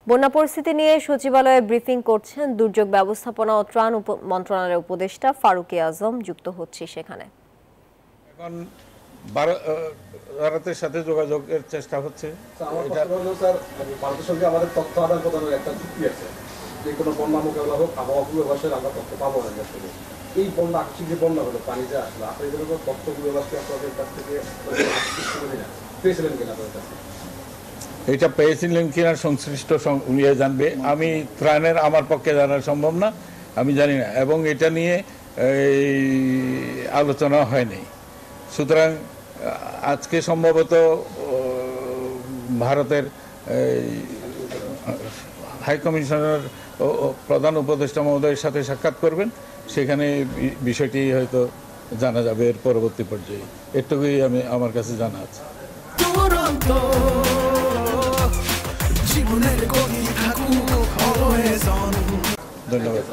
বন্যা পরিস্থিতি নিয়ে সচিবালয়ে ব্রিফিং করছেন দুর্যোগ ব্যবস্থাপনা ও ত্রাণ মন্ত্রণালয়ের উপদেষ্টা ফারুক-ই আজম। যুক্ত হচ্ছে সেখানে। এখন ভারতের সাথে যোগাযোগের চেষ্টা হচ্ছে। ভারতের সঙ্গে আমাদের তথ্য আদান প্রদানের একটা চুক্তি আছে, যে কোনো বন্যা মোকাবেলা হোক আবহাওয়া পূর্বাভাসের আমরা তথ্য পাবো না কাছ থেকে। এই বন্যা আকস্মিক যে বন্যা হলো, পানি যা আসলো, আপনাদের তথ্য পূর্বাভাস আপনাদের কাছ থেকে পেয়েছিলেন কিনা? আপনাদের কাছে এটা পেয়েছিলেন কিনা সংশ্লিষ্ট নিয়ে জানবে। আমি ত্রাণের আমার পক্ষে জানা সম্ভব না, আমি জানি না, এবং এটা নিয়ে আলোচনা হয়নি। সুতরাং আজকে সম্ভবত ভারতের হাই কমিশনার প্রধান উপদেষ্টা মহোদয়ের সাথে সাক্ষাৎ করবেন, সেখানে বিষয়টি হয়তো জানা যাবে এর পরবর্তী পর্যায়ে। এটুকুই আমার কাছে জানা আছে। ধন্যবাদ।